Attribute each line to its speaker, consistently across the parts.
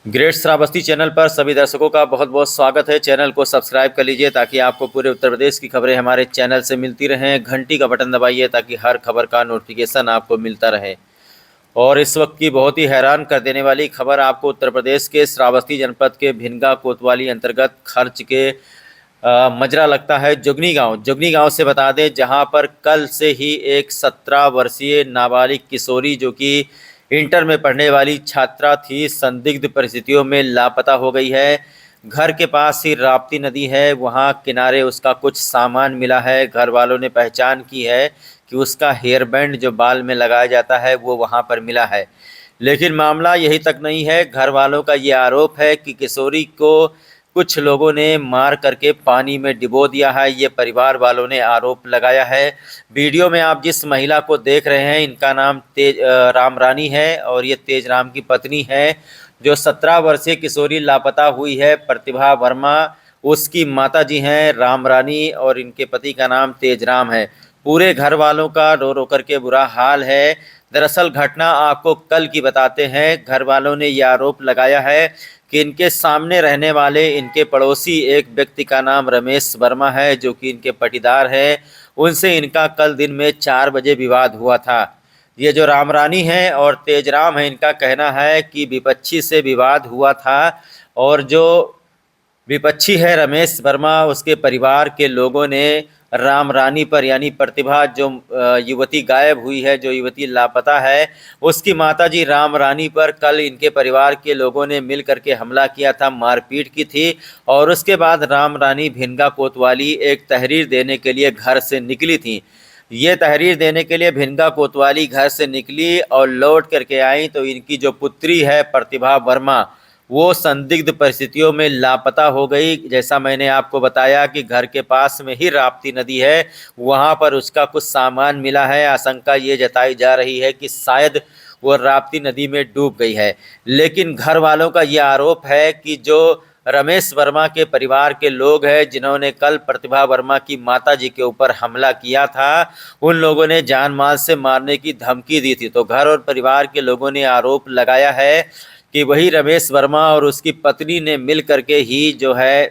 Speaker 1: Great Shravasti channel पर सभी दर्शकों का बहुत बहुत स्वागत है। चैनल को सब्सक्राइब कर लीजिए ताकि आपको पूरे उत्तर प्रदेश की खबरें हमारे चैनल से मिलती रहें। घंटी का बटन दबाइए ताकि हर खबर का नोटिफिकेशन आपको मिलता रहे। और इस वक्त की बहुत ही हैरान कर देने वाली खबर आपको उत्तर प्रदेश के श्रावस्ती जनपद के भिनगा कोतवाली अंतर्गत खर्च के मजरा लगता है जुगनी गांव से बता दें, जहां पर कल से ही एक 17 वर्षीय नाबालिग किशोरी जो कि इंटर में पढ़ने वाली छात्रा थी, संदिग्ध परिस्थितियों में लापता हो गई है। घर के पास ही राप्ती नदी है, वहां किनारे उसका कुछ सामान मिला है। घर वालों ने पहचान की है कि उसका हेयर बैंड जो बाल में लगाया जाता है वो वहां पर मिला है। लेकिन मामला यही तक नहीं है। घर वालों का ये आरोप है कि किशोरी को कुछ लोगों ने मार करके पानी में डिबो दिया है। ये परिवार वालों ने आरोप लगाया है। वीडियो में आप जिस महिला को देख रहे हैं, इनका नाम राम रानी है और ये तेज राम की पत्नी है। जो 17 वर्षीय किशोरी लापता हुई है, प्रतिभा वर्मा, उसकी माता जी हैं राम रानी और इनके पति का नाम तेज राम है। पूरे घर वालों का रो रो करके बुरा हाल है। दरअसल घटना आपको कल की बताते हैं। घर वालों ने यह आरोप लगाया है कि इनके सामने रहने वाले इनके पड़ोसी एक व्यक्ति का नाम रमेश वर्मा है, जो कि इनके पटीदार है। उनसे इनका कल दिन में 4 बजे विवाद हुआ था। ये जो राम रानी है और तेजराम है, इनका कहना है कि विपक्षी से विवाद हुआ था और जो विपक्षी है रमेश वर्मा, उसके परिवार के लोगों ने राम रानी पर यानी प्रतिभा जो युवती गायब हुई है, जो युवती लापता है, उसकी माताजी राम रानी पर कल इनके परिवार के लोगों ने मिल करके हमला किया था, मारपीट की थी। और उसके बाद राम रानी भिनगा कोतवाली एक तहरीर देने के लिए घर से निकली थी। ये तहरीर देने के लिए भिनगा कोतवाली घर से निकली और लौट करके आई तो इनकी जो पुत्री है प्रतिभा वर्मा, वो संदिग्ध परिस्थितियों में लापता हो गई। जैसा मैंने आपको बताया कि घर के पास में ही राप्ती नदी है, वहाँ पर उसका कुछ सामान मिला है। आशंका ये जताई जा रही है कि शायद वो राप्ती नदी में डूब गई है। लेकिन घर वालों का ये आरोप है कि जो रमेश वर्मा के परिवार के लोग हैं, जिन्होंने कल प्रतिभा वर्मा की माता जी के ऊपर हमला किया था, उन लोगों ने जान माल से मारने की धमकी दी थी। तो घर और परिवार के लोगों ने आरोप लगाया है कि वही रमेश वर्मा और उसकी पत्नी ने मिल करके ही जो है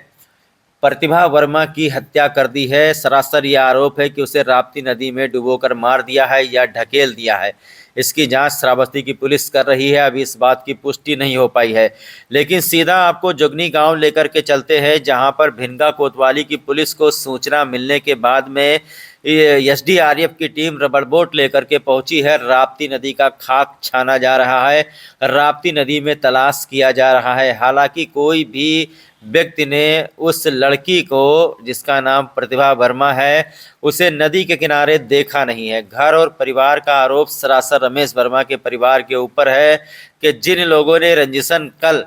Speaker 1: प्रतिभा वर्मा की हत्या कर दी है। सरासर यह आरोप है कि उसे राप्ती नदी में डुबोकर मार दिया है या ढकेल दिया है। इसकी जांच श्रावस्ती की पुलिस कर रही है। अभी इस बात की पुष्टि नहीं हो पाई है। लेकिन सीधा आपको जुगनी गांव लेकर के चलते हैं, जहां पर भिनगा कोतवाली की पुलिस को सूचना मिलने के बाद में एसडीआरएफ की टीम रबड़ बोट लेकर के पहुंची है। राप्ती नदी का खाक छाना जा रहा है, राप्ती नदी में तलाश किया जा रहा है। हालांकि कोई भी व्यक्ति ने उस लड़की को, जिसका नाम प्रतिभा वर्मा है, उसे नदी के किनारे देखा नहीं है। घर और परिवार का आरोप सरासर रमेश वर्मा के परिवार के ऊपर है कि जिन लोगों ने रंजिशन कल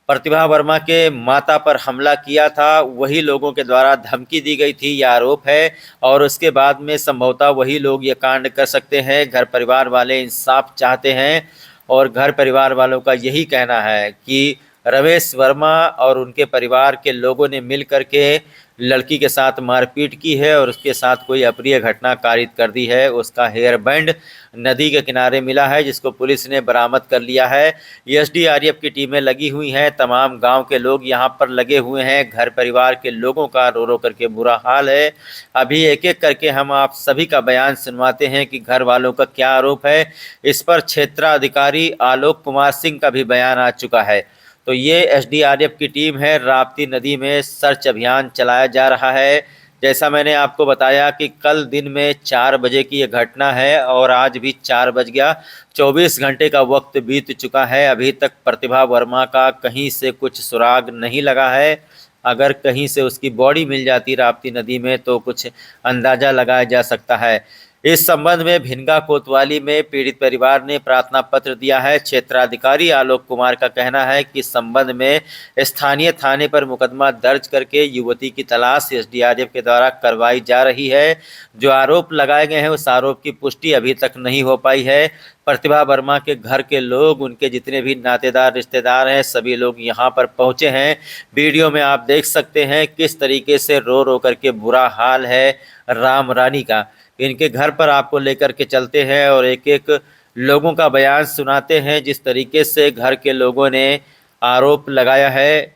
Speaker 1: प्रतिभा वर्मा के माता पर हमला किया था, वही लोगों के द्वारा धमकी दी गई थी, यह आरोप है। और उसके बाद में संभवतः वही लोग ये कांड कर सकते हैं। घर परिवार वाले इंसाफ चाहते हैं और घर परिवार वालों का यही कहना है कि रमेश वर्मा और उनके परिवार के लोगों ने मिल करके लड़की के साथ मारपीट की है और उसके साथ कोई अप्रिय घटना कारित कर दी है। उसका हेयर बैंड नदी के किनारे मिला है, जिसको पुलिस ने बरामद कर लिया है। एसडीआरएफ की टीमें लगी हुई हैं, तमाम गांव के लोग यहां पर लगे हुए हैं। घर परिवार के लोगों का रो रो करके बुरा हाल है। अभी एक एक करके हम आप सभी का बयान सुनवाते हैं कि घर वालों का क्या आरोप है। इस पर क्षेत्राधिकारी आलोक कुमार सिंह का भी बयान आ चुका है। तो ये एसडीआरएफ की टीम है। राप्ती नदी में सर्च अभियान चलाया जा रहा है। जैसा मैंने आपको बताया कि कल दिन में 4 बजे की ये घटना है और आज भी 4 बज गया। 24 घंटे का वक्त बीत चुका है। अभी तक प्रतिभा वर्मा का कहीं से कुछ सुराग नहीं लगा है। अगर कहीं से उसकी बॉडी मिल जाती राप्ती नदी में तो कुछ अंदाज़ा लगाया जा सकता है। इस संबंध में भिनगा कोतवाली में पीड़ित परिवार ने प्रार्थना पत्र दिया है। क्षेत्राधिकारी आलोक कुमार का कहना है कि इस संबंध में स्थानीय थाने पर मुकदमा दर्ज करके युवती की तलाश एसडीआरएफ के द्वारा करवाई जा रही है। जो आरोप लगाए गए हैं उस आरोप की पुष्टि अभी तक नहीं हो पाई है। प्रतिभा वर्मा के घर के लोग, उनके जितने भी नातेदार रिश्तेदार हैं, सभी लोग यहाँ पर पहुँचे हैं। वीडियो में आप देख सकते हैं किस तरीके से रो रो करके बुरा हाल है राम रानी का। इनके घर पर आपको लेकर के चलते हैं और एक एक लोगों का बयान सुनाते हैं, जिस तरीके से घर के लोगों ने आरोप लगाया है।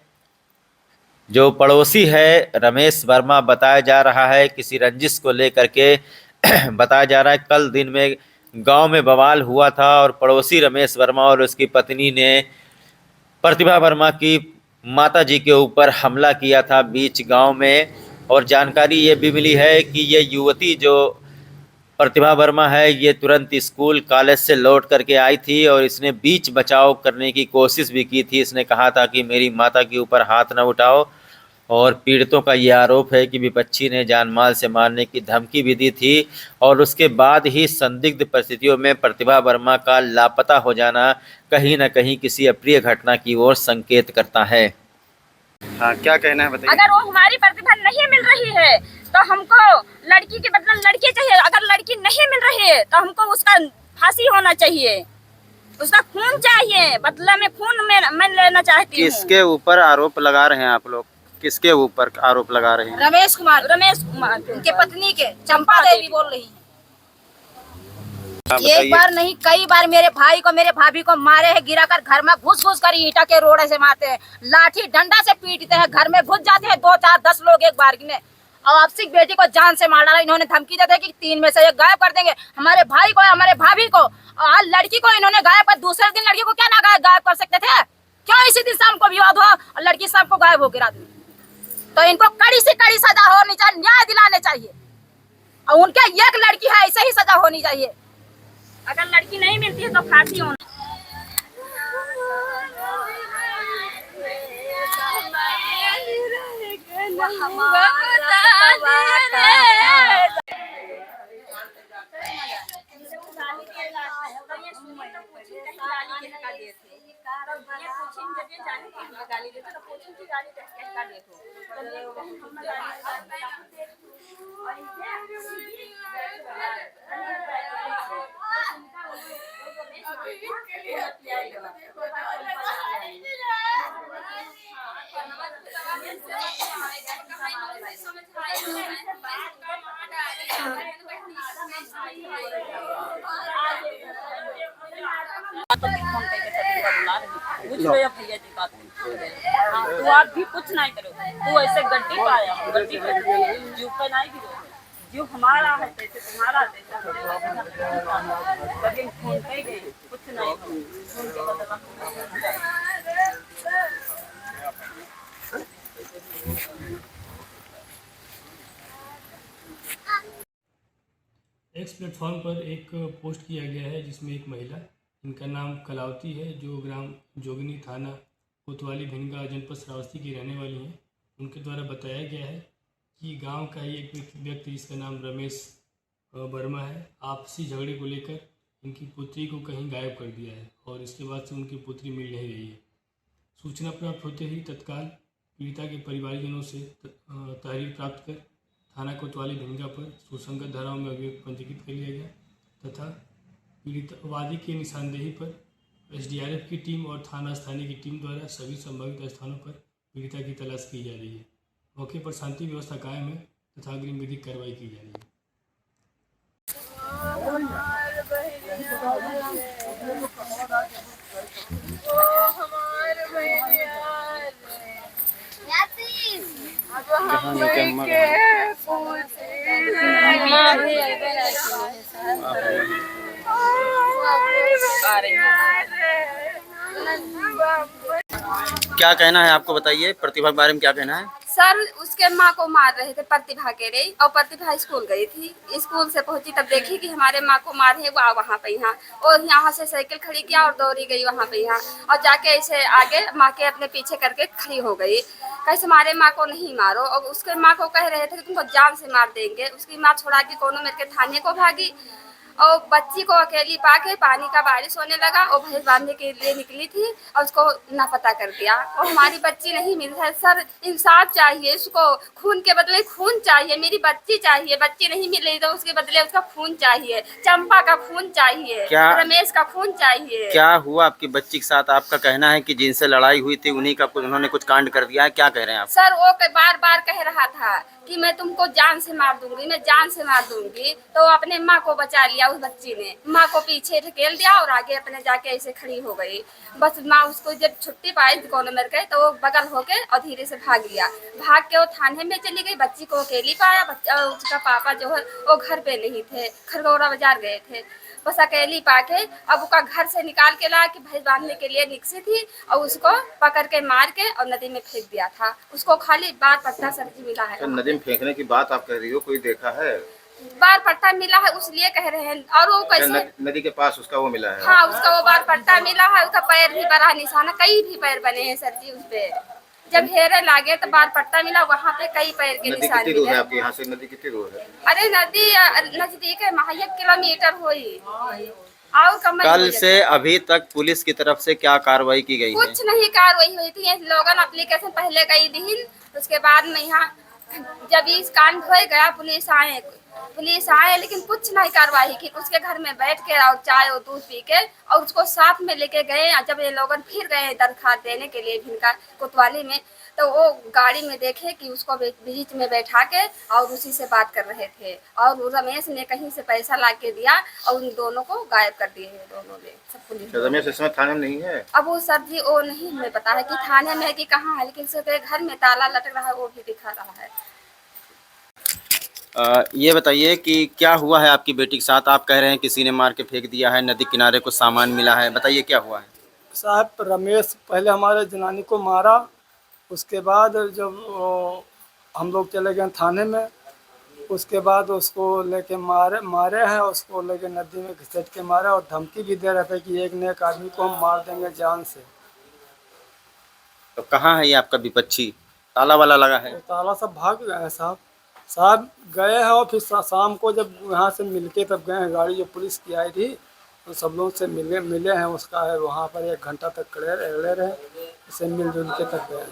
Speaker 1: जो पड़ोसी है रमेश वर्मा, बताया जा रहा है किसी रंजिश को लेकर के बताया जा रहा है कल दिन में गांव में बवाल हुआ था और पड़ोसी रमेश वर्मा और उसकी पत्नी ने प्रतिभा वर्मा की माता जी के ऊपर हमला किया था बीच गांव में। और जानकारी ये भी मिली है कि ये युवती जो प्रतिभा वर्मा है ये तुरंत स्कूल कॉलेज से लौट करके आई थी और इसने बीच बचाव करने की कोशिश भी की थी। इसने कहा था कि मेरी माता के ऊपर हाथ न उठाओ। और पीड़ितों का ये आरोप है कि विपक्षी ने जान माल से मारने की धमकी भी दी थी और उसके बाद ही संदिग्ध परिस्थितियों में प्रतिभा वर्मा का लापता हो जाना कहीं न कहीं किसी अप्रिय घटना की ओर संकेत करता है।
Speaker 2: हाँ, क्या कहना है बताइए।
Speaker 3: अगर वो हमारी प्रतिभा नहीं मिल रही है तो हमको लड़की के बदले लड़की चाहिए। अगर लड़की नहीं मिल रही है तो हमको उसका फांसी होना चाहिए, उसका खून चाहिए, बदला में खून मैं लेना चाहती हूँ।
Speaker 2: किसके ऊपर आरोप लगा रहे हैं आप लोग? किसके ऊपर आरोप लगा रहे हैं?
Speaker 3: रमेश कुमार उनके पत्नी के चंपा देवी बोल रही है। एक बार नहीं कई बार मेरे भाई को मेरे भाभी को मारे हैं, गिरा कर घर में घुस कर ईंटा के रोड़े से मारते हैं, लाठी डंडा से पीटते हैं, घर में घुस जाते हैं 2 4 10 लोग एक बार में। और आपसी बेटी को जान से मार डाला। इन्होंने धमकी देते हैं कि 3 में से एक गायब कर देंगे, हमारे भाई को हमारे भाभी को। और लड़की को इन्होंने गायब कर, दूसरे दिन लड़की को क्या ना गायब कर सकते थे? क्यों इसी दिन शाम को विवाद हुआ और लड़की शाम को गायब हो गिरा दी? तो इनको कड़ी से कड़ी सजा होनी चाहिए, न्याय दिलाने चाहिए। और उनके एक लड़की है, ऐसे ही सजा होनी चाहिए। अगर लड़की नहीं मिलती है तो फांसी होना। तू आप भी कुछ नहीं करो, तू ऐसे गड्डी पाया हो, गड्डी जीव पे नहीं गिरो, जीव हमारा है जैसे तुम्हारा लेकिन खून पे गई कुछ नहीं खून के बदला।
Speaker 4: एक्स प्लेटफॉर्म पर एक पोस्ट किया गया है जिसमें एक महिला, इनका नाम कलावती है, जो ग्राम जोगनी, थाना कोतवाली, भिनगा, जनपद श्रावस्ती की रहने वाली हैं। उनके द्वारा बताया गया है कि गांव का ही एक व्यक्ति जिसका नाम रमेश वर्मा है, आपसी झगड़े को लेकर इनकी पुत्री को कहीं गायब कर दिया है और इसके बाद से उनकी पुत्री मिल नहीं रही है। सूचना प्राप्त होते ही तत्काल पीड़िता के परिवारजनों से तहरीर प्राप्त कर थाना कोतवाली भिनगा पर सुसंगत धाराओं में अभियोग पंजीकृत कर लिया गया तथा पीड़ितवादी के निशानदेही पर एसडीआरएफ की टीम और थाना स्थानीय की टीम द्वारा सभी संभावित स्थानों पर पीड़िता की तलाश की जा रही है। मौके पर शांति व्यवस्था कायम है तथा अग्रिम विधिक कार्रवाई की जा रही है।
Speaker 2: क्या कहना है आपको बताइए, प्रतिभा के बारे में क्या कहना है?
Speaker 3: सर उसके माँ को मार रहे थे प्रतिभा के रे, और प्रतिभा स्कूल गई थी, स्कूल से पहुंची तब देखी कि हमारे माँ को मार है, वो वहाँ पे यहाँ और यहाँ से साइकिल खड़ी किया और दौड़ी गई वहाँ पे यहाँ और जाके ऐसे आगे माँ के अपने पीछे करके खड़ी हो गई। कैसे हमारे माँ को नहीं मारो, और उसके माँ को कह रहे थे कि तुमको जान से मार देंगे। उसकी माँ छोड़ा के कोनो मेरे के थाने को भागी और बच्ची को अकेली पाके पानी का बारिश होने लगा और भैंस बांधने के लिए निकली थी और उसको नापता कर दिया और हमारी बच्ची नहीं मिल रही है। सर इंसाफ चाहिए, उसको खून के बदले खून चाहिए, मेरी बच्ची चाहिए, बच्ची नहीं मिल रही तो उसके बदले उसका खून चाहिए, चंपा का खून चाहिए, रमेश का खून चाहिए।
Speaker 2: क्या हुआ आपकी बच्ची के साथ? आपका कहना है कि जिनसे लड़ाई हुई थी उन्हीं का उन्होंने कुछ कांड कर दिया है, क्या कह रहे हैं आप?
Speaker 3: सर वो बार बार कह रहा था कि मैं तुमको जान से मार दूंगी, मैं जान से मार दूंगी। तो अपने माँ को बचा लिया उस बच्ची ने, माँ को पीछे ढकेल दिया और आगे अपने जाके ऐसे खड़ी हो गई। बस माँ उसको जब छुट्टी पाई कॉलेज में गए तो वो बगल होके और धीरे से भाग लिया। भाग के वो थाने में चली गई, बच्ची को अकेली पाया। उसका पापा जो है वो घर पे नहीं थे, खरगौरा बाजार गए थे। बस अकेली पाके अब उसका घर से निकाल के लाया कि भैंस बांधने के लिए निकसी थी और उसको पकड़ के मार के और नदी में फेंक दिया था। उसको खाली बार पट्टा सब्जी मिला है।
Speaker 2: तो नदी में फेंकने की बात आप कह रही हो, कोई देखा है?
Speaker 3: बार पट्टा मिला है उसलिए कह रहे हैं। और वो कैसे
Speaker 2: नदी के पास उसका वो मिला है?
Speaker 3: हाँ, उसका वो बार पट्टा मिला है। उसका पैर भी बड़ा निशान है, कई भी पैर बने हैं सर जी उस पे। जब हेरे लागे तो बार पट्टा मिला, वहाँ पे कई पैर के
Speaker 2: नदी
Speaker 3: निशान
Speaker 2: कितनी दूर है
Speaker 3: मिले।
Speaker 2: आपके यहाँ से? नदी कितनी दूर है?
Speaker 3: अरे नदी नजदीक है, 1 किलोमीटर हुई। और कम
Speaker 2: कल से अभी तक पुलिस की तरफ से क्या कार्रवाई की गई है?
Speaker 3: कुछ नहीं कार्रवाई हुई थी। ये लोगन एप्लीकेशन पहले गई थी, उसके बाद में यहाँ जब इस कांड हो गया पुलिस आए लेकिन कुछ नहीं कार्रवाई की। उसके घर में बैठ के और चाय और दूध पी के और उसको साथ में लेके गए। जब ये लोगन फिर गए दरखास्त देने के लिए भिनका कोतवाली में, तो वो गाड़ी में देखे कि उसको बीच में बैठा के और उसी से बात कर रहे थे। और वो रमेश ने कहीं से पैसा ला के दिया और उन दोनों को गायब कर दिए हैं दोनों ने, सब पुलिस।
Speaker 2: रमेश इस समय थाने में नहीं है?
Speaker 3: अब वो सर जी वो नहीं हमें पता है कि थाने में है कि कहाँ है, लेकिन उसके घर में ताला लटक रहा है वो भी दिखा रहा है।
Speaker 2: ये बताइए कि क्या हुआ है आपकी बेटी के साथ? आप कह रहे हैं किसी ने मार के फेंक दिया है, नदी किनारे कुछ सामान मिला है, बताइए क्या हुआ है?
Speaker 5: साहब रमेश पहले हमारे जनानी को मारा, उसके बाद जब हम लोग चले गए थाने में, उसके बाद उसको लेके मारे हैं। उसको लेके नदी में घसीट के मारा और धमकी भी दे रहे थे कि एक न एक आदमी को हम मार देंगे जान से।
Speaker 2: तो कहाँ है ये आपका विपक्षी? ताला वाला लगा है?
Speaker 5: तो ताला सब भाग गए हैं साहब गए हैं। और फिर शाम को जब यहाँ से मिलके तब गए हैं, गाड़ी जो पुलिस की आई थी तो सब लोग से मिले हैं। उसका है वहाँ पर 1 घंटा तक खड़े रहे, उसे मिलजुल के तक गए।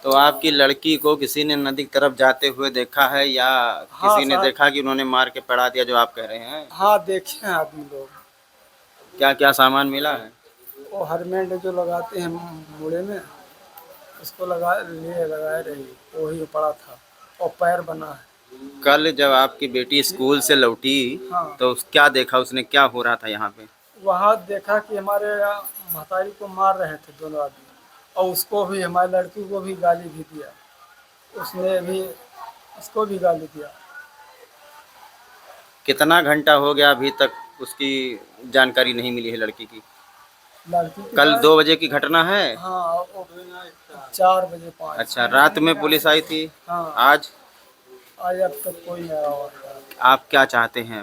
Speaker 2: तो आपकी लड़की को किसी ने नदी की तरफ जाते हुए देखा है या
Speaker 5: हाँ,
Speaker 2: किसी ने देखा कि उन्होंने मार के पड़ा दिया जो आप कह रहे हैं?
Speaker 5: हाँ देखे हैं आदमी लोग।
Speaker 2: क्या क्या सामान मिला है?
Speaker 5: वो हेलमेट जो लगाते हैं मुड़े में, उसको लगाए रही, वही पड़ा था और पैर बना है।
Speaker 2: कल जब आपकी बेटी स्कूल से लौटी
Speaker 5: हाँ।
Speaker 2: तो क्या देखा उसने, क्या हो रहा था यहाँ पे?
Speaker 5: वहाँ देखा कि हमारे महतारी को मार रहे थे दोनों आदमी, और उसको भी, हमारी लड़की को भी गाली भी दिया, उसने भी उसको भी गाली दिया।
Speaker 2: कितना घंटा हो गया अभी तक उसकी जानकारी नहीं मिली है लड़की की?
Speaker 5: लड़की की
Speaker 2: कल 2 बजे की घटना है?
Speaker 5: हाँ, वो 4 बजे 5।
Speaker 2: अच्छा, रात में पुलिस आई थी?
Speaker 5: हाँ।
Speaker 2: आज
Speaker 5: अब तक कोई नहीं आया हुआ है।
Speaker 2: आप क्या चाहते हैं?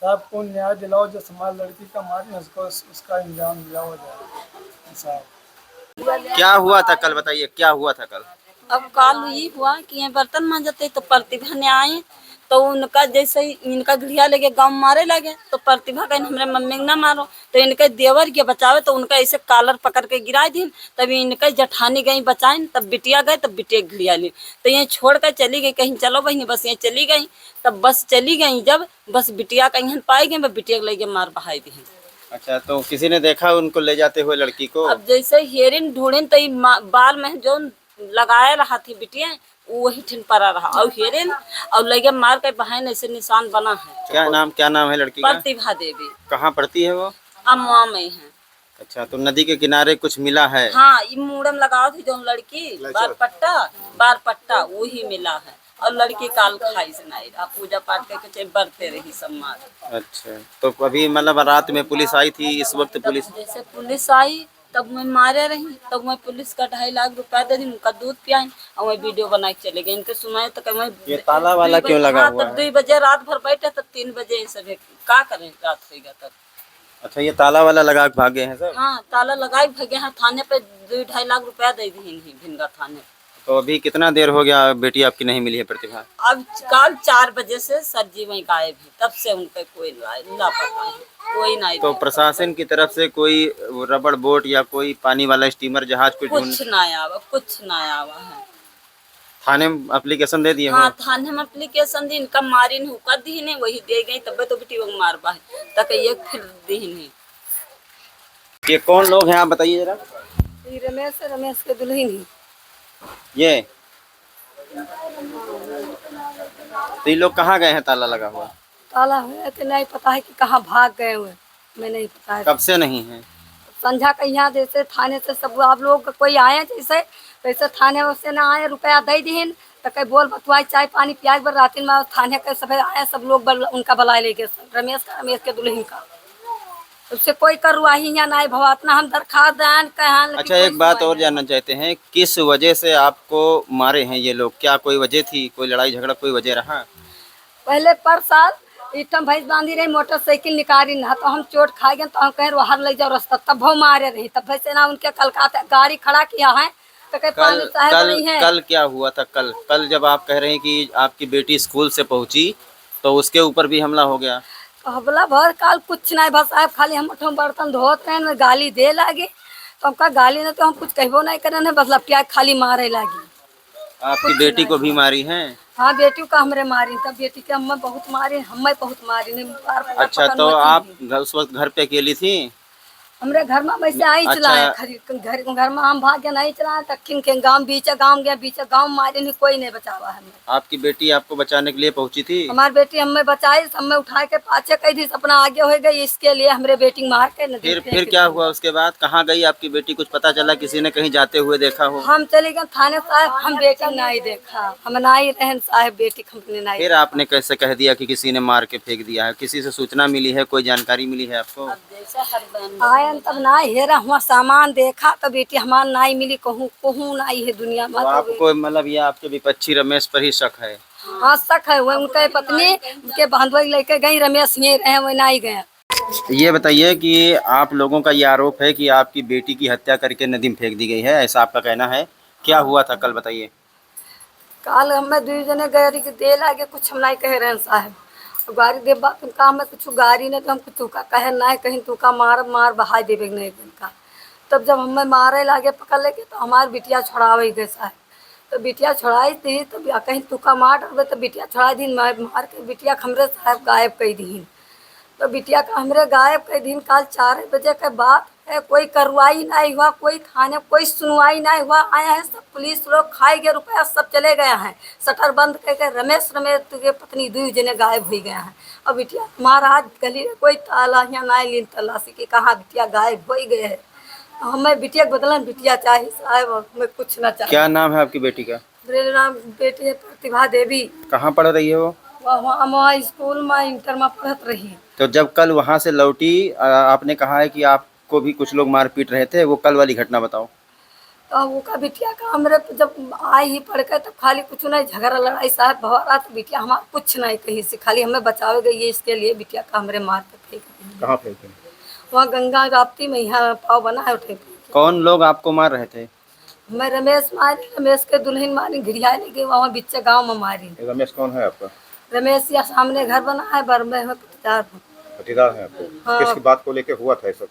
Speaker 5: साहब को न्याय दिलाओ, जो हमारी लड़की का मारी उसको उसका इंजाम दिलाओ जाए साहब।
Speaker 2: क्या हुआ था कल, बताइए क्या हुआ था कल?
Speaker 6: अब काल ये हुआ कि ये बर्तन मांजते तो प्रतिभा ने आए तो उनका जैसे ही इनका घड़िया लगे गांव मारे लगे तो प्रतिभा कहीं हमारे मम्मी ना मारो, तो इनके देवर के बचावे तो उनका ऐसे कालर पकड़ के गिरा दी। तब इनके जठानी गई बचाएं, तब बिटिया गए, तब बिटिया घड़िया ली तो ये छोड़ कर चली गई कहीं, चलो बहनी बस ये चली गई। तब बस चली गई, जब बस बिटिया कहीं पाई गई, बिटिया के लेके मार बहाई दी।
Speaker 2: अच्छा, तो किसी ने देखा उनको ले जाते हुए लड़की को?
Speaker 6: अब जैसे हेरिन ढूंढिन तो बाल में जो लगाए रहा थी बिटिया वही ठिन पड़ा रहा और हेरिन और लगे मार के बहन ऐसे निशान बना है।
Speaker 2: क्या नाम है लड़की का?
Speaker 6: प्रतिभा देवी।
Speaker 2: कहाँ पड़ती है वो?
Speaker 6: अमवा में है।
Speaker 2: अच्छा, तो नदी के किनारे कुछ मिला है?
Speaker 6: हाँ, ये मूड़म लगाओ थी जो लड़की बार पट्टा वही मिला है। और लड़की काल खाई से नहीं रहा, पूजा पाठ करके बढ़ते रही समाज।
Speaker 2: अच्छा, तो अभी मतलब रात में पुलिस आई थी, इस वक्त पुलिस?
Speaker 6: जैसे पुलिस आई तब मैं मारे रही, तब मैं पुलिस का 2.5 लाख रुपया दे दी, उनका दूध पियाई और मैं वीडियो बना के चले गए। इनके सुनाए तो मैं
Speaker 2: ये ताला वाला क्यों लगा हुआ है?
Speaker 6: तब 2 बजे रात भर बैठे, तब 3 बजे सब क्या करें, रात होगा तब।
Speaker 2: अच्छा, ये ताला वाला लगा के भागे हैं सर?
Speaker 6: हाँ, ताला लगाई भागे हैं। थाने पे 2-2.5 लाख रुपया दे दी भिनगा थाने।
Speaker 2: तो अभी कितना देर हो गया बेटी आपकी नहीं मिली है प्रतिभा?
Speaker 6: अब कल 4 बजे से सर जी वहीं गायब है, तब से उनका कोई लापता है, कोई नहीं।
Speaker 2: तो प्रशासन की तरफ से कोई रबड़ बोट या कोई पानी वाला स्टीमर जहाज
Speaker 6: कुछ ना आवा है।
Speaker 2: थाने में एप्लीकेशन दे दिए?
Speaker 6: हाँ, थाने में एप्लीकेशन दी, इनका मारी नहीं हुआ दी नहीं, वही दे गई तब तो बेटी वो मार बा तक ये फिर दी नहीं।
Speaker 2: ये कौन लोग हैं आप बताइए जरा?
Speaker 7: रमेश के दुल्हन ही।
Speaker 2: ये तो ये लोग कहाँ गए हैं ताला लगा हुआ?
Speaker 7: ताला है कि नहीं पता है कि कहाँ भाग गए हुए, मैं नहीं पता है।
Speaker 2: कब से नहीं है?
Speaker 7: संझा का यहाँ जैसे थाने से सब आप लोग कोई आए जैसे वैसे थाने से ना आए, रुपया दे दीन तो कहीं बोल बतवाई चाय पानी प्याज बर रात में थाने के सब आए, सब लोग उनका बलाए लेके रमेश के दुल्हन का, उससे कोई कार्रवाई यहाँ नहीं भवा, इतना हम दरखास्त दें कहें।
Speaker 2: अच्छा, एक बात और जानना चाहते हैं, किस वजह से आपको मारे हैं ये लोग? क्या कोई वजह थी, कोई लड़ाई झगड़ा कोई वजह रहा?
Speaker 7: पहले पर साल इटम भैंस बांधी रही, मोटरसाइकिल निकाली ना तो हम चोट खा गए, तो हम कहीं बाहर ले जाओ रास्ता, तब वो मारे रही, तब वैसे ना उनके कलकाता गाड़ी खड़ा किया है तो कहीं पानी साहब नहीं है।
Speaker 2: कल क्या हुआ था? कल जब आप कह रहे हैं कि आपकी बेटी स्कूल से पहुंची तो उसके ऊपर भी हमला हो गया।
Speaker 7: तो हमला भर काल कुछ नहीं, बस साहब खाली हम बर्तन धोते हैं, गाली दे लागे तो हमका गाली नहीं तो हम कुछ कहबो नहीं करे, बस लपटिया खाली मारे लागी।
Speaker 2: आपकी बेटी को भी मारी है?
Speaker 7: हाँ बेटी का हमरे मारी, तब बेटी के हमें बहुत मारी, हमें बहुत मारी नहीं।
Speaker 2: अच्छा, तो आप उस वक्त घर पे अकेली थी?
Speaker 7: हमरे घर में वैसे आई चलाए, घर में हम भाग के नहीं चलाए, तकिन के गांव बीच गांव मारे नहीं, कोई नहीं बचावा हमें।
Speaker 2: आपकी बेटी आपको बचाने के लिए पहुंची थी?
Speaker 7: हमारी बेटी हमें बचाई, हमें उठा के पाछे कही थी, अपना आगे हो गई, इसके लिए हमरे बेटी मार के
Speaker 2: फिर क्या हुआ उसके बाद? कहाँ गई आपकी बेटी? कुछ पता चला? किसी ने कहीं जाते हुए देखा हो?
Speaker 7: हम चले गए थाने साहब, हम बेटी नहीं देखा, हम नहीं रहन साहब, बेटी हमने नहीं।
Speaker 2: फिर आपने कैसे कह दिया कि किसी ने मार के फेंक दिया है? किसी से सूचना मिली है, कोई जानकारी मिली है आपको?
Speaker 7: आयन तब ना हेरा हुआ सामान देखा तो बेटी हमार नहीं मिली, कहूँ नहीं है दुनिया में।
Speaker 2: तो आपको मतलब ये आपके विपक्षी रमेश पर ही शक है?
Speaker 7: हाँ शक है, वो उनके पत्नी उनके बांधवई लेके गई, रमेश ये रहे वो नहीं गए।
Speaker 2: ये बताइए कि आप लोगों का ये आरोप है कि आपकी बेटी की हत्या करके नदी में फेंक दी गई है, ऐसा आपका कहना है। क्या हुआ था कल, बताइए।
Speaker 7: कल हमें 2 जने गाड़ी के दे लागे, कुछ हम नहीं कह रहे हैं साहब, गाड़ी दे बात तुमका हमें कुछ गाड़ी नहीं तो हम कुछ तुका कहे नहीं, कहीं तुका मार बहा देवे नहीं उनका। तब जब हमें मारे लागे पकड़ लेके तो हमारी बिटिया छोड़ावे गए साहब, तो बिटिया छोड़ाई थी तो कहीं तुका मार डरबे तो बिटिया छोड़ा दी, मार के बिटिया हमरे साहब गायब कर दी। तो बिटिया का हमरे गायब कर दी। कल 4 बजे के बाद है, कोई कार्रवाई नहीं हुआ, कोई थाने कोई सुनवाई नहीं हुआ। आया है सब पुलिस लोग, खाए गए रुपया, सब चले गए हैं, शटर बंद करके रमेश के पत्नी 2 जने गायब हो गए हैं। और बिटिया महाराज गली कोई ताला यहाँ नहीं लीन तलाशी की, कहाँ बिटिया गायब हो गए है। हमें बिटिया के बदला बिटिया चाहिए साहब, हमें कुछ ना चाहिए।
Speaker 2: क्या नाम है आपकी बेटी का?
Speaker 7: मेरे नाम बेटी है प्रतिभा देवी।
Speaker 2: कहाँ पढ़ रही है वो?
Speaker 7: वहाँ स्कूल में इंटर में पढ़त रही। तो
Speaker 2: जब कल वहाँ से लौटी, आपने कहा है कि आपको भी कुछ लोग मार पीट रहे थे, वो कल वाली घटना बताओ।
Speaker 7: तो वो का बिटिया का हमरे जब आई ही पढ़ के तब खाली कुछ नहीं, झगड़ा लड़ाई साहब भरा, तो बिटिया हमारा कुछ नहीं कहीं से, खाली हमें बचावे गई है, इसके लिए बिटिया का हमरे मार के फेंक दी।
Speaker 2: कहाँ फेंके?
Speaker 7: वहाँ गंगा राप्ती में, यहाँ पाव बना है उठे।
Speaker 2: कौन लोग आपको मार रहे थे?
Speaker 7: मैं रमेश मारी, रमेश के दुल्हन मारी, घिरिया लेके वहाँ बिच्चे गाँव में मारी।
Speaker 2: रमेश कौन है आपका?
Speaker 7: रमेश या सामने घर बना है, बरमे में
Speaker 2: पटीदार है आपको?
Speaker 7: हाँ।
Speaker 2: किसकी बात को लेकर हुआ था ये सब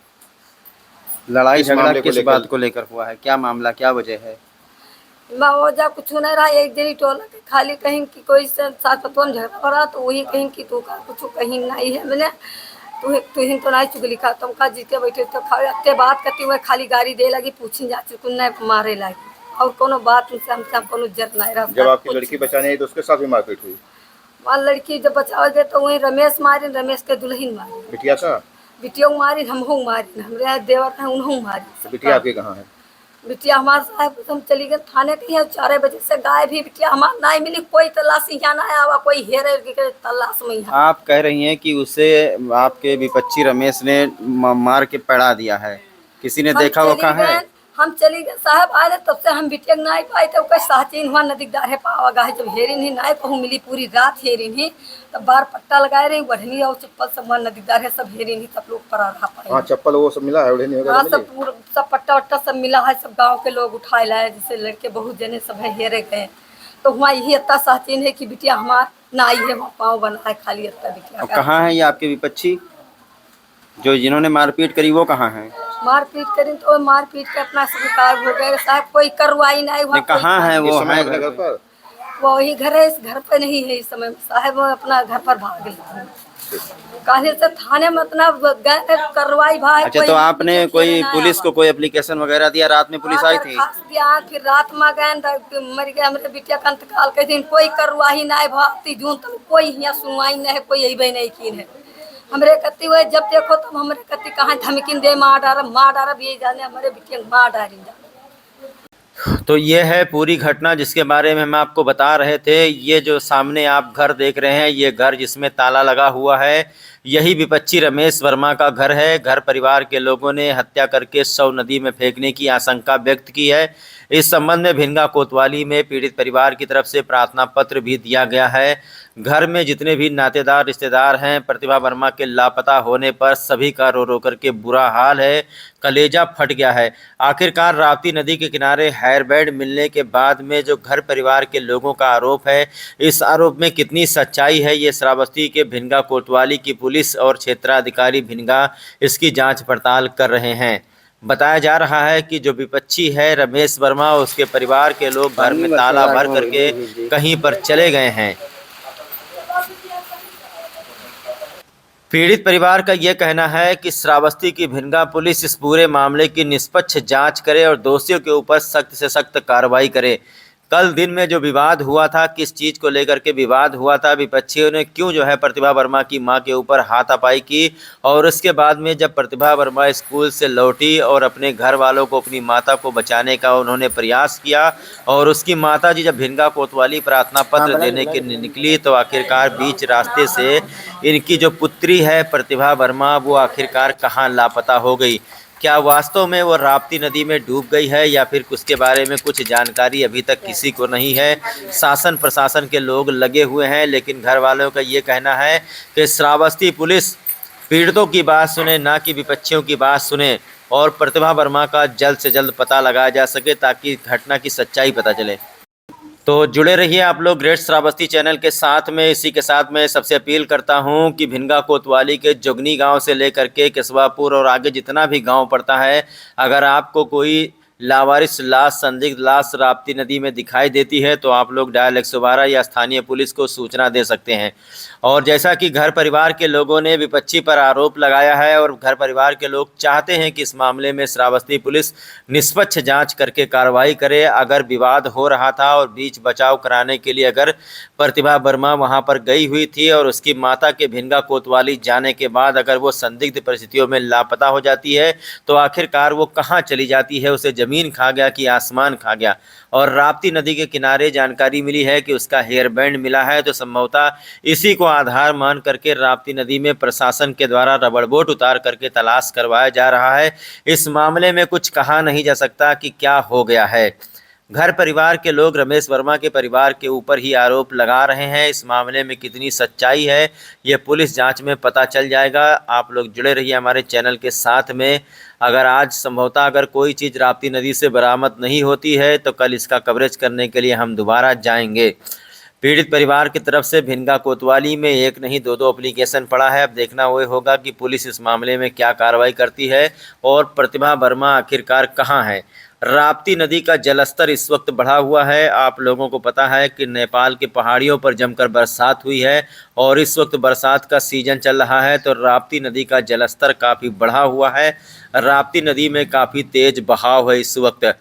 Speaker 2: लड़ाई झगड़ा? किस बात को लेकर हुआ है? क्या मामला, क्या वजह है?
Speaker 7: वजह कुछ नहीं रहा, एक जनी टोला के खाली कहीं कि कोई साथ पतों में झगड़ा पड़ा, तो वही कहीं कि तू का कुछ कहीं नहीं है, मैंने तुहिन तो नहीं चुगली खा, तुम का जीते बैठे तो खाते बात करती हुए खाली गाड़ी दे लगी, पूछी जा चुकुन नहीं मारे लगी, और कोनो बात उनसे हमसे कोनो जर नहीं रहा।
Speaker 2: जब आपकी लड़की बचाने आई तो उसके साथ भी मारपीट हुई?
Speaker 7: वहाँ लड़की जब बचावे गए तो वही रमेश मारी, रमेश के दुल्हन मारी,
Speaker 2: बिटिया का
Speaker 7: बिटिया मारी, हमहू मारी, हमारे देवर है उन्हों मारी।
Speaker 2: बिटिया आपकी कहाँ है?
Speaker 7: बिटिया हमारे साहब हम चली गए थाने की है, 4 बजे से गायब भी, बिटिया हमारा नहीं मिली, कोई तलाशी यहाँ ना आवा, कोई हेरे तलाश में।
Speaker 2: आप कह रही हैं कि उसे आपके विपक्षी रमेश ने मार के पड़ा दिया है, किसी ने देखा वो कहाँ है?
Speaker 7: हम चली गए साहब आए तब से हम बिटिया नहीं पाए, तो कई साचीन हुआ नदीकदार है पावा गा है, जब हेरिन ही नहीं कहूँ मिली, पूरी रात हेरिन ही, तब बार पट्टा लगाए रही, बढ़नी और चप्पल सब वहाँ नदीकदार है, सब हेरिन ही, सब लोग पर रहा पाए। हाँ,
Speaker 2: चप्पल वो सब मिला है?
Speaker 7: हाँ, सब पट्टा वट्टा सब मिला है, सब गाँव के लोग उठाए लाए, जैसे लड़के बहुत जने सब है हेरे गए। तो वहाँ यही इतना साचीन है कि बिटिया हमार नाई है, वहाँ पाँव बना है खाली इतना बिटिया।
Speaker 2: कहाँ है ये आपके विपक्षी जो जिन्होंने मारपीट करी, वो कहाँ है?
Speaker 7: मारपीट करी तो मारपीट के अपना स्वीकार हो गए साहब, कोई कार्रवाई नहीं हुआ।
Speaker 2: कहाँ है वो? है घर पर?
Speaker 7: वो वही घर है, इस घर पे नहीं है इस समय साहब, वो अपना घर पर भाग गई। कहने से थाने में इतना गए कार्रवाई भाई।
Speaker 2: अच्छा, तो आपने कोई पुलिस को कोई एप्लीकेशन वगैरह दिया? रात में पुलिस आई थी?
Speaker 7: दिया, फिर रात में गए मर गया हमारे बिटिया का इंतकाल के दिन, कोई कार्रवाई नहीं भाती जून तक कोई यहाँ सुनवाई नहीं है, कोई अबे नहीं की है। हमरे कति हुए जब देखो तब हमरे कति कहाँ धमकिन दे मार डारब ये जाने हमारे बिटिया मार डारी।
Speaker 1: तो ये है पूरी घटना जिसके बारे में हम आपको बता रहे थे। ये जो सामने आप घर देख रहे हैं, ये घर जिसमें ताला लगा हुआ है, यही विपक्षी रमेश वर्मा का घर है। घर परिवार के लोगों ने हत्या करके शव नदी में फेंकने की आशंका व्यक्त की है। इस संबंध में भिनगा कोतवाली में पीड़ित परिवार की तरफ से प्रार्थना पत्र भी दिया गया है। घर में जितने भी नातेदार रिश्तेदार हैं, प्रतिभा वर्मा के लापता होने पर सभी का रो रो करके बुरा हाल है, कलेजा फट गया है। आखिरकार राप्ती नदी के किनारे हेयरबैंड मिलने के बाद में जो घर परिवार के लोगों का आरोप है, इस आरोप में कितनी सच्चाई है, ये श्रावस्ती के भिनगा कोतवाली की पुलिस और क्षेत्राधिकारी भिनगा इसकी जांच पड़ताल कर रहे हैं। बताया जा रहा है कि जो विपक्षी है रमेश वर्मा, उसके परिवार के लोग घर में ताला भर करके कहीं पर चले गए हैं। पीड़ित परिवार का यह कहना है कि श्रावस्ती की भिनगा पुलिस इस पूरे मामले की निष्पक्ष जांच करे और दोषियों के ऊपर सख्त से सख्त कार्रवाई करे। कल दिन में जो विवाद हुआ था, किस चीज़ को लेकर के विवाद हुआ था, विपक्षियों ने क्यों जो है प्रतिभा वर्मा की मां के ऊपर हाथापाई की, और उसके बाद में जब प्रतिभा वर्मा स्कूल से लौटी और अपने घर वालों को, अपनी माता को बचाने का उन्होंने प्रयास किया, और उसकी माता जी जब भिनगा कोतवाली प्रार्थना पत्र देने के निकली, तो आखिरकार बीच रास्ते से इनकी जो पुत्री है प्रतिभा वर्मा, वो आखिरकार कहाँ लापता हो गई। क्या वास्तव में वो राप्ती नदी में डूब गई है या फिर उसके बारे में कुछ जानकारी अभी तक किसी को नहीं है। शासन प्रशासन के लोग लगे हुए हैं, लेकिन घर वालों का ये कहना है कि श्रावस्ती पुलिस पीड़ितों की बात सुने, ना कि विपक्षियों की बात सुने, और प्रतिभा वर्मा का जल्द से जल्द पता लगाया जा सके ताकि घटना की सच्चाई पता चले। तो जुड़े रहिए आप लोग ग्रेट श्रावस्ती चैनल के साथ में। इसी के साथ मैं सबसे अपील करता हूं कि भिनगा कोतवाली के जोगनी गांव से लेकर के केशवापुर और आगे जितना भी गांव पड़ता है, अगर आपको कोई लावारिस लाश, संदिग्ध लाश राप्ती नदी में दिखाई देती है तो आप लोग डायल 112 या स्थानीय पुलिस को सूचना दे सकते हैं। और जैसा कि घर परिवार के लोगों ने विपक्षी पर आरोप लगाया है और घर परिवार के लोग चाहते हैं कि इस मामले में श्रावस्ती पुलिस निष्पक्ष जांच करके कार्रवाई करे। अगर विवाद हो रहा था और बीच बचाव कराने के लिए अगर प्रतिभा वर्मा वहां पर गई हुई थी और उसकी माता के भिनगा कोतवाली जाने के बाद अगर वो संदिग्ध परिस्थितियों में लापता हो जाती है, तो आखिरकार वो कहाँ चली जाती है, उसे ज़मीन खा गया कि आसमान खा गया। और राप्ती नदी के किनारे जानकारी मिली है कि उसका हेयर बैंड मिला है, तो संभवतः इसी को आधार मान करके राप्ती नदी में प्रशासन के द्वारा रबड़ बोट उतार करके तलाश करवाया जा रहा है। इस मामले में कुछ कहा नहीं जा सकता कि क्या हो गया है। घर परिवार के लोग रमेश वर्मा के परिवार के ऊपर ही आरोप लगा रहे हैं। इस मामले में कितनी सच्चाई है, ये पुलिस जांच में पता चल जाएगा। आप लोग जुड़े रहिए हमारे चैनल के साथ में। अगर आज संभवतः अगर कोई चीज़ राप्ती नदी से बरामद नहीं होती है तो कल इसका कवरेज करने के लिए हम दोबारा जाएंगे। पीड़ित परिवार की तरफ से भिनगा कोतवाली में एक नहीं दो एप्लीकेशन पड़ा है। अब देखना वो होगा कि पुलिस इस मामले में क्या कार्रवाई करती है और प्रतिभा वर्मा आखिरकार कहाँ है। राप्ती नदी का जलस्तर इस वक्त बढ़ा हुआ है। आप लोगों को पता है कि नेपाल के पहाड़ियों पर जमकर बरसात हुई है और इस वक्त बरसात का सीजन चल रहा है, तो राप्ती नदी का जलस्तर काफ़ी बढ़ा हुआ है। राप्ती नदी में काफ़ी तेज़ बहाव है इस वक्त।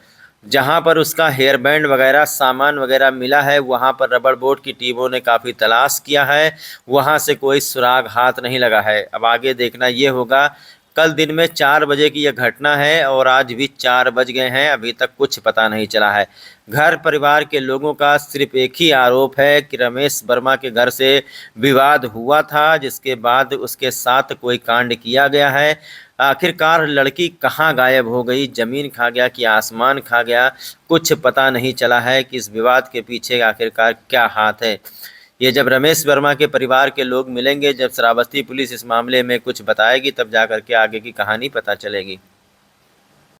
Speaker 1: जहां पर उसका हेयर बैंड वगैरह सामान वगैरह मिला है, वहां पर रबड़ बोट की टीमों ने काफ़ी तलाश किया है, वहां से कोई सुराग हाथ नहीं लगा है। अब आगे देखना ये होगा। कल दिन में 4 बजे की यह घटना है और आज भी 4 बज गए हैं, अभी तक कुछ पता नहीं चला है। घर परिवार के लोगों का सिर्फ एक ही आरोप है कि रमेश वर्मा के घर से विवाद हुआ था, जिसके बाद उसके साथ कोई कांड किया गया है। आखिरकार लड़की कहाँ गायब हो गई, ज़मीन खा गया कि आसमान खा गया, कुछ पता नहीं चला है कि इस विवाद के पीछे आखिरकार क्या हाथ है। ये जब रमेश वर्मा के परिवार के लोग मिलेंगे, जब श्रावस्ती पुलिस इस मामले में कुछ बताएगी, तब जा कर के आगे की कहानी पता चलेगी।